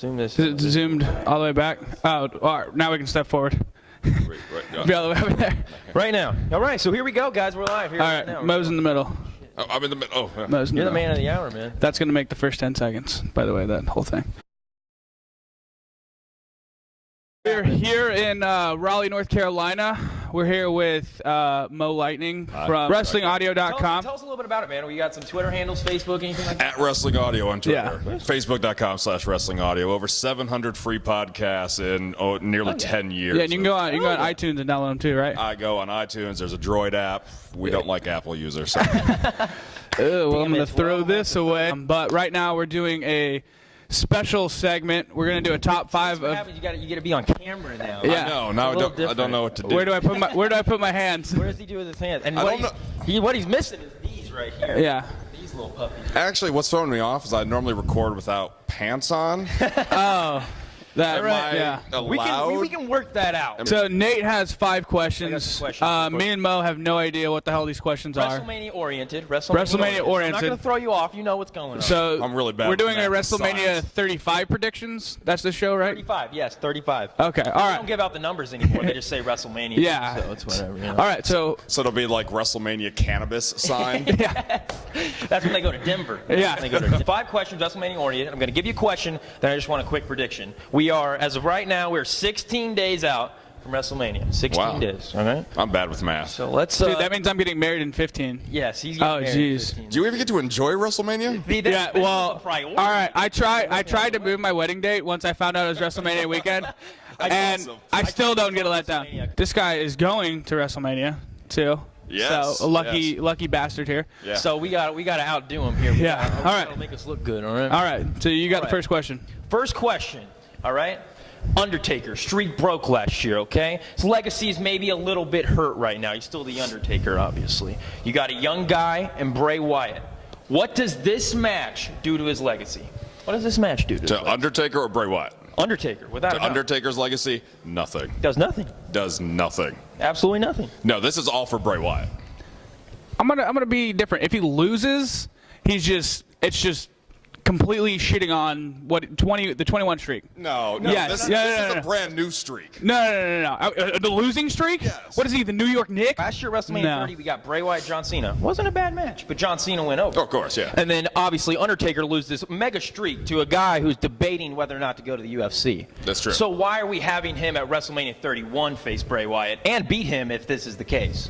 Zoom this. Is it zoomed all the way back? Oh, all right, now we can step forward. Right, Be all the way over there. Right now. All right, so here we go, guys. We're live here All right right, now. Mo's in the middle. Oh, I'm in the middle. Oh, yeah. Mo's in You're the middle. man of the hour, man. That's going to make the first 10 seconds, by the way, that whole thing. We're here in Raleigh, North Carolina. We're here with Mo Lightning from WrestlingAudio.com. Tell us a little bit about it, man. We got some Twitter handles, Facebook, anything like that? At Wrestling Audio on Twitter. Yeah. Facebook.com/Wrestling Audio. Over 700 free podcasts in nearly 10 years. Yeah, and you can go on iTunes and download them too, right? I go on iTunes. There's a Droid app. We don't like Apple users. So. Well, I'm going to throw this away. But right now we're doing a special segment. We're going to do a top 5 of. You got to be on camera now. Yeah. I know. Now I don't know what to do. Where do I put my hands? Where does he do with his hands? And I don't know. What he's missing is these right here. Yeah. These little puppies. Actually, what's throwing me off is I normally record without pants on. Oh. That Am I yeah. allowed? We can work that out. So Nate has 5 questions. some questions. Me and Mo have no idea what the hell these questions are. WrestleMania oriented. WrestleMania oriented. I'm not going to throw you off. You know what's going on. So I'm really bad we're with doing a math and WrestleMania science. 35 predictions. That's the show, right? 35. Yes, 35. Okay. All They right. don't give out the numbers anymore. They just say WrestleMania. Yeah. So it's whatever. You know? All right. So So it'll be like WrestleMania cannabis sign. That's when they go to Denver. Yeah. They go to 5 questions, WrestleMania oriented. I'm going to give you a question, then I just want a quick prediction. We are, as of right now, we're 16 days out from WrestleMania. 16 Wow. days. All right. I'm bad with math. So let's. dude, that means I'm getting married in 15. Yes, he's. Oh, getting married in jeez. 15. Do you ever get to enjoy WrestleMania? See, Yeah. this Well. is a priority. All right. I tried to move my wedding date once I found out it was WrestleMania weekend, and awesome. I still don't get a letdown. WrestleMania. This guy is going to WrestleMania too. Yes, So a lucky bastard here. Yeah. So we got to outdo him here. Yeah. All right. That'll make us look good. All right. All right. So you got All the right. first question. First question. All right. Undertaker, streak broke last year, okay? His legacy is maybe a little bit hurt right now. He's still the Undertaker, obviously. You got a young guy and Bray Wyatt. What does this match do to his legacy? What does this match do to his To legacy? Undertaker or Bray Wyatt? Undertaker, without a To doubt. Undertaker's legacy? Nothing. Does nothing. Does nothing. Absolutely nothing. No, this is all for Bray Wyatt. I'm gonna be different. If he loses, it's just completely shitting on the 21 streak. No, Yes. this No, is no. a brand new streak. No. The losing streak? Yes. What is he, the New York Knicks? Last year, WrestleMania No. 30, we got Bray Wyatt, John Cena. Wasn't a bad match, but John Cena went over. Oh, of course, yeah. And then, obviously, Undertaker loses this mega streak to a guy who's debating whether or not to go to the UFC. That's true. So why are we having him at WrestleMania 31 face Bray Wyatt and beat him if this is the case?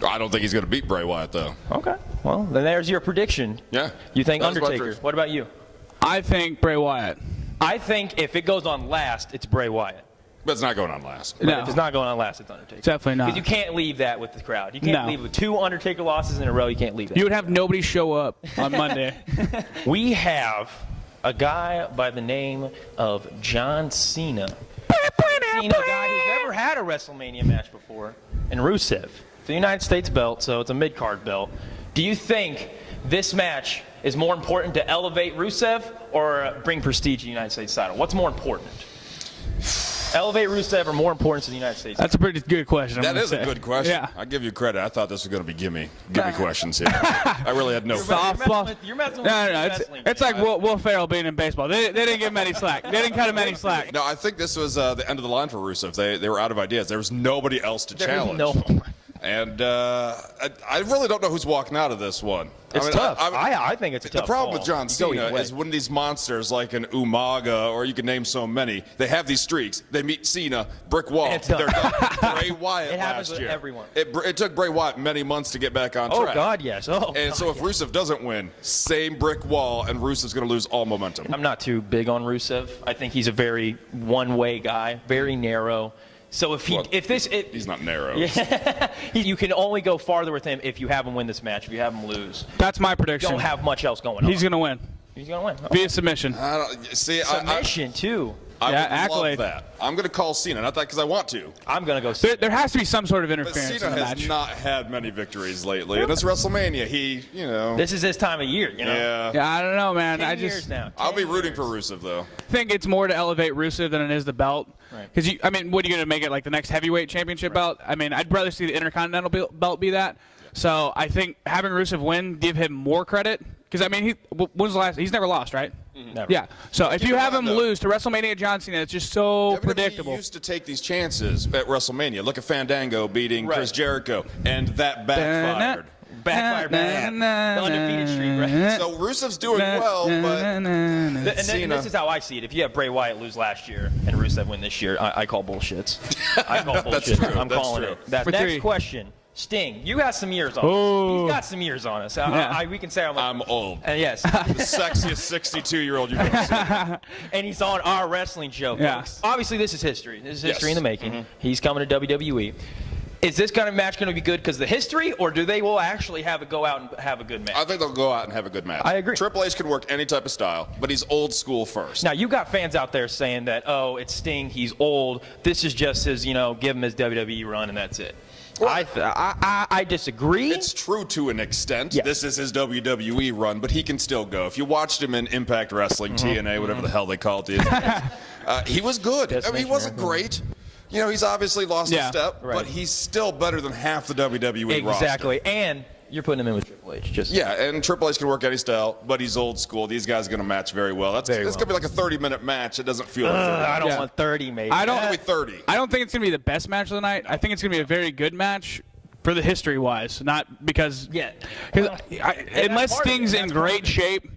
I don't think he's going to beat Bray Wyatt, though. Okay. Well, then there's your prediction. Yeah. You think That was my Undertaker. prediction. What about you? I think Bray Wyatt. I think if it goes on last, it's Bray Wyatt. But it's not going on last. No. If it's not going on last, it's Undertaker. Definitely not. Because you can't leave that with the crowd. You can't No. leave with 2 Undertaker losses in a row. You can't leave that. You would have nobody show up on Monday. We have a guy by the name of John Cena. Cena, a guy who's never had a WrestleMania match before, and Rusev. It's a United States belt, so it's a mid-card belt. Do you think this match is more important to elevate Rusev or bring prestige to the United States title? What's more important? Elevate Rusev or more important to the United States? That's a pretty good question. That is a good question. Yeah. I give you credit. I thought this was going to be gimme questions here. I really had no. Softball. You're messing with No. wrestling, It's man. like Will Ferrell being in baseball. They didn't give him any slack. They didn't cut him any slack. No, I think this was the end of the line for Rusev. They were out of ideas. There was nobody else to There's challenge. no one. And I really don't know who's walking out of this one. It's tough. I think it's a tough The problem call. with John You go either Cena way. is when these monsters like an Umaga, or you can name so many, they have these streaks. They meet Cena, brick wall, And it's done. they're done. Bray Wyatt It happens last with year. everyone. It took Bray Wyatt many months to get back on Oh, track. God, yes. Oh, And so if Rusev doesn't win, same brick wall, and Rusev's going to lose all momentum. I'm not too big on Rusev. I think he's a very one-way guy, very narrow. So if He's not narrow. you can only go farther with him if you have him win this match. If you have him lose, That's my you prediction. don't have much else going on. He's going to win He's gonna win. via submission. I don't, see, Submission too. I Yeah, would accolade. love that. I'm going to call Cena, not that because I want to. I'm gonna go. There has to be some sort of But interference Cena in the has match. not had many victories lately, and it's WrestleMania. This is his time of year, you know. Yeah. Yeah, I don't know, man. 10 I years just now. I'll be 10 rooting years. for Rusev though. think it's more to elevate Rusev than it is the belt. Right. Because what are you going to make it like the next heavyweight championship belt? I mean, I'd rather see the Intercontinental belt be that. So I think having Rusev win, give him more credit, Because, I mean, when was the last? He's never lost, right? Never. Yeah. So if you have him though. lose to WrestleMania John Cena, it's just so WWE predictable. used to take these chances at WrestleMania. Look at Fandango beating Chris Jericho, and that backfired. Backfired bad. The undefeated streak, right? So Rusev's doing well, but And this is how I see it. If you have Bray Wyatt lose last year and Rusev win this year, I call bullshits. I call bullshit. That's true. I'm That's calling true. it. For Next three. question. Sting, you got some years on us. He's got some years on us. We can say I'm old. And yes. The sexiest 62-year-old you've ever seen. And he's on our wrestling show, Yeah. folks. Obviously, this is history. This is history Yes. in the making. He's coming to WWE. Is this kind of match going to be good because of the history, or do they will actually have it go out and have a good match? I think they'll go out and have a good match. I agree. Triple H can work any type of style, but he's old school first. Now, you got fans out there saying that, oh, it's Sting, he's old. This is just his, give him his WWE run, and that's it. Well, I disagree. It's true to an extent. Yes. This is his WWE run, but he can still go. If you watched him in Impact Wrestling, TNA, whatever the hell they call it these days, he was good. I mean, he wasn't great. He's obviously lost a step, right. but he's still better than half the WWE roster. Exactly. And you're putting him in with Triple H. Yeah, and Triple H can work any style, but he's old school. These guys are going to match very well. It's going to be like a 30-minute match. It doesn't feel like 30 I don't Yeah. want 30, maybe. I don't- It's going to be 30. I don't think it's going to be the best match of the night. I think it's going to be a very good match for the history-wise, not because Yeah. unless part of it. Sting's in That's part great of it. shape,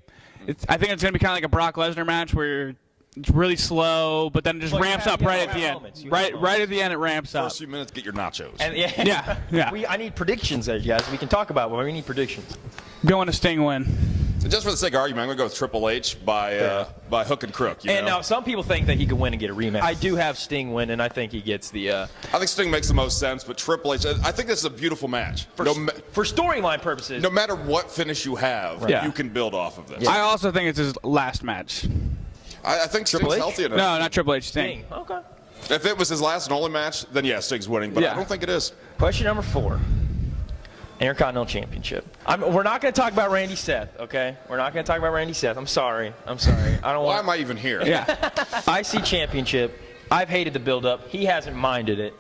I think it's going to be kind of like a Brock Lesnar match where it's really slow, but then it just Well, you ramps have- up you right have at the end. moments. You have Right moments. at the end, it ramps up. First few minutes, get your nachos. And Yeah. I need predictions there, guys. We can talk about it, but we need predictions. Going to Sting win. Just for the sake of argument, I'm going to go with Triple H by hook and crook. And now some people think that he could win and get a rematch. I do have Sting win, and I think he gets the. I think Sting makes the most sense, but Triple H, I think this is a beautiful match. For storyline purposes. No matter what finish you have, Yeah. you can build off of this. I also think it's his last match. I think Triple Sting's H? healthy enough. No, not Triple H. Sting. Sting. Okay. If it was his last and only match, then yeah, Sting's winning, but Yeah. I don't think it is. Question number 4. Intercontinental Championship. We're not going to talk about Randy Seth, okay? We're not going to talk about Randy Seth. I'm sorry. I don't Why want. am I even here? Yeah. IC Championship. I've hated the build-up. He hasn't minded it.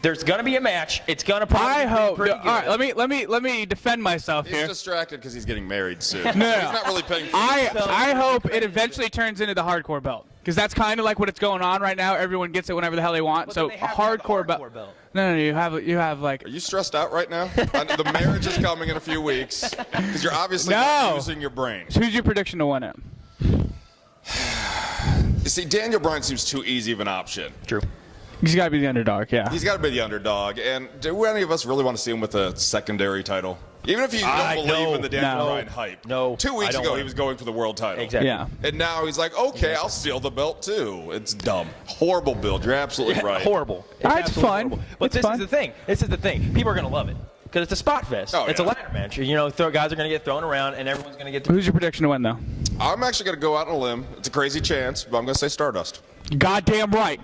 There's going to be a match. It's going to probably I be hope. pretty All good. right, let me defend myself He's here. distracted because he's getting married soon. No. He's not really paying for I hope it eventually turns into the hardcore belt because that's kind of like what it's going on right now. Everyone gets it whenever the hell they want. But So then a they have to have the hardcore hardcore belt. No, you have like. Are you stressed out right now? The marriage is coming in a few weeks because you're obviously No. not using your brain. Who's your prediction to win it? You see, Daniel Bryan seems too easy of an option. True. He's got to be the underdog. Yeah. He's got to be the underdog. And do any of us really want to see him with a secondary title? Even if you don't believe in the Daniel Bryan hype. No. 2 weeks I don't ago, want he him. was going for the world title. Exactly. Yeah. And now he's like, okay, I'll steal the belt too. It's dumb. Horrible build. You're absolutely right. Horrible. It's absolutely fun. horrible. But It's this fun. is the thing. This is the thing. People are going to love it because it's a spot fest. Oh, It's a yeah. ladder match. Guys are going to get thrown around, and everyone's going to get. Who's your prediction to win though? I'm actually going to go out on a limb. It's a crazy chance, but I'm going to say Stardust. Goddamn right.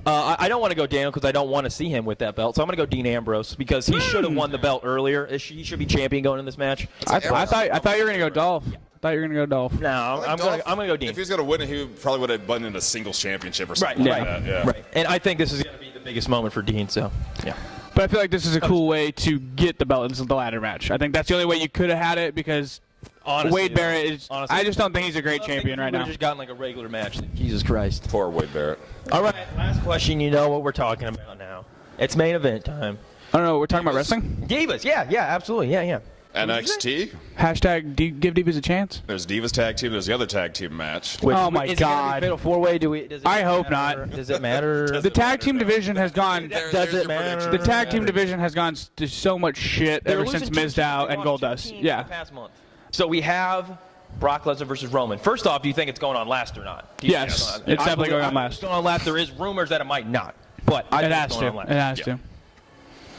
I don't want to go Daniel because I don't want to see him with that belt. So I'm going to go Dean Ambrose because he should have won the belt earlier. He should be champion going in this match. I thought you were gonna go Dolph. I thought you were gonna go Dolph. No, I'm Dolph, going to go Dean. If he was going to win it, he probably would have been in a singles championship or something Right, like right, that. Yeah. right. And I think this is going to be the biggest moment for Dean. So, yeah. But I feel like this is a cool way to get the belt into the ladder match. I think that's the only way you could have had it because Honestly, Wade Barrett is. honestly, I just don't think he's a great champion right We now. just gotten like a regular match. Jesus Christ. Poor Wade Barrett. All right, last question. You know what we're talking about now. It's main event time. I don't know. We're talking about wrestling. Divas. Yeah, absolutely. Yeah. NXT. Hashtag give Divas a chance. There's Divas tag team. There's the other tag team match. Oh my is it gonna be God. Fatal 4-way? Does it I hope matter? not. Does it matter? The tag team division has gone. There's Does your it matter? prediction. The tag team division has gone to so much shit They're ever losing since two Mizdow teams. They and lost two Goldust. teams in Yeah. the past month. So we have Brock Lesnar versus Roman. First off, do you think it's going on last or not? Do you think Yes, going on? it's I definitely believe- going on I last. think It's going on last. There is rumors that it might not, but I It think has it's to. going on last. It has Yeah. to.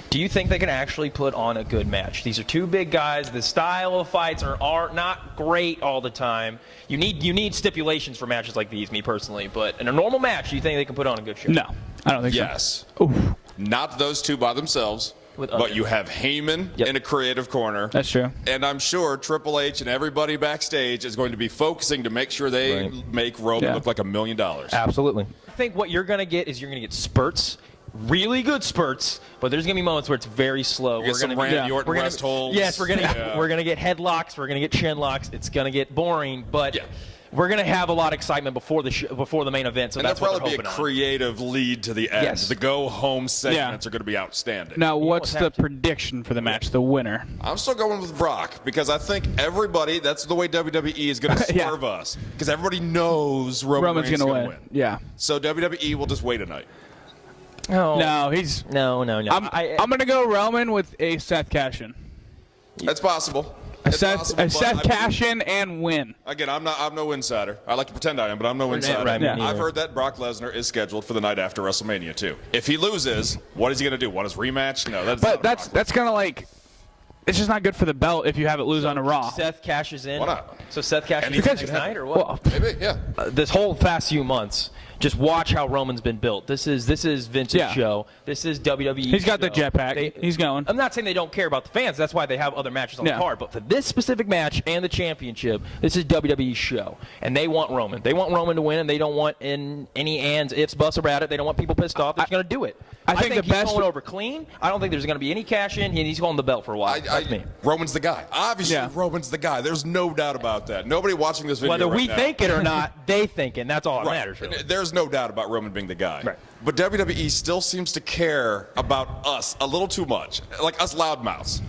Do you think they can actually put on a good match? These are two big guys. The style of fights are not great all the time. You need stipulations for matches like these, me personally. But in a normal match, do you think they can put on a good show? No, I don't think Yes. so. Oof. Not those two by themselves, With but others. you have Heyman Yep. in a creative corner. That's true. And I'm sure Triple H and everybody backstage is going to be focusing to make sure they Right. make Roman Yeah. look like $1 million. Absolutely. I think what you're going to get is you're going to get spurts. really good spurts, but there's going to be moments where it's very slow. Get some Randy Orton rest holds. Yes, we're gonna get headlocks. We're gonna get chin locks. It's gonna get boring, but we're gonna have a lot of excitement before the main event. So and that's that'll what probably be a creative lead to the end. Yes. The go home segments are going to be outstanding. Now, what's the prediction for the match? The winner? I'm still going with Brock because I think everybody. That's the way WWE is going to swerve us because everybody knows Roman's going to win. Yeah. So WWE will just wait a night. Oh. No, he's no. I'm going to go Roman with a Seth cash-in. That's possible. A Seth cash-in and win. Again, I'm no insider. I like to pretend I am, but I'm no insider. Right, I've heard that Brock Lesnar is scheduled for the night after WrestleMania too. If he loses, what is he going to do? Want his rematch? No, that's kind of like. It's just not good for the belt if you have it lose on a Raw. Seth cashes in. Why not? So Seth cashes in next night, or what? Well, maybe, yeah. This whole past few months, just watch how Roman's been built. This is Vince's show. This is WWE. He's got the jetpack. He's going. I'm not saying they don't care about the fans. That's why they have other matches on the card. But for this specific match and the championship, this is WWE's show, and they want Roman. They want Roman to win, and they don't want any ands, ifs, buts about it. They don't want people pissed off. They're just going to do it. I think the he's going over clean. I don't think there's going to be any cash in. He's holding the belt for a while. That's me. Roman's the guy. Obviously, Roman's the guy. There's no doubt about that. Nobody watching this video whether we now, think it or not, they think it. And that's all that matters. Really. There's no doubt about Roman being the guy. Right. But WWE still seems to care about us a little too much, like us loudmouths.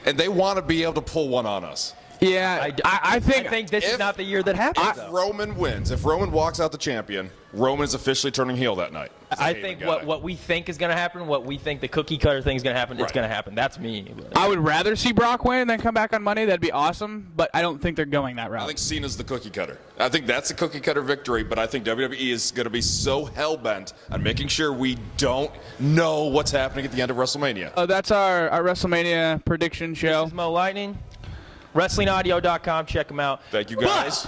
And they want to be able to pull one on us. Yeah, I think this is not the year that happens. If Roman wins, if Roman walks out the champion, Roman is officially turning heel that night. I think what we think is going to happen, what we think the cookie cutter thing is going to happen, it's going to happen. That's me. I would rather see Brock win than come back on Monday. That'd be awesome, but I don't think they're going that route. I think Cena's the cookie cutter. I think that's a cookie cutter victory, but I think WWE is going to be so hell-bent on making sure we don't know what's happening at the end of WrestleMania. Oh, that's our WrestleMania prediction show. This is Mo Lightning. WrestlingAudio.com. Check them out. Thank you, guys.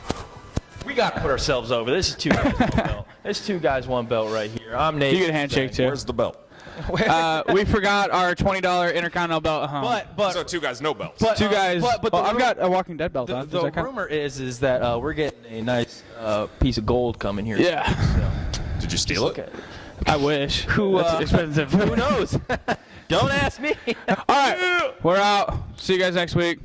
But we got to put ourselves over. This is 2 guys, 1 belt. This 2 guys, 1 belt right here. I'm Nate. You get a handshake, too. Where's the belt? We forgot our $20 Intercontinental belt at home. But so 2 guys, no belts. But, 2 guys. But I've got a Walking Dead belt on. The rumor is that we're getting a nice piece of gold coming here. Yeah. So. Did you steal it? I wish. That's expensive. Who knows? Don't ask me. All right. We're out. See you guys next week.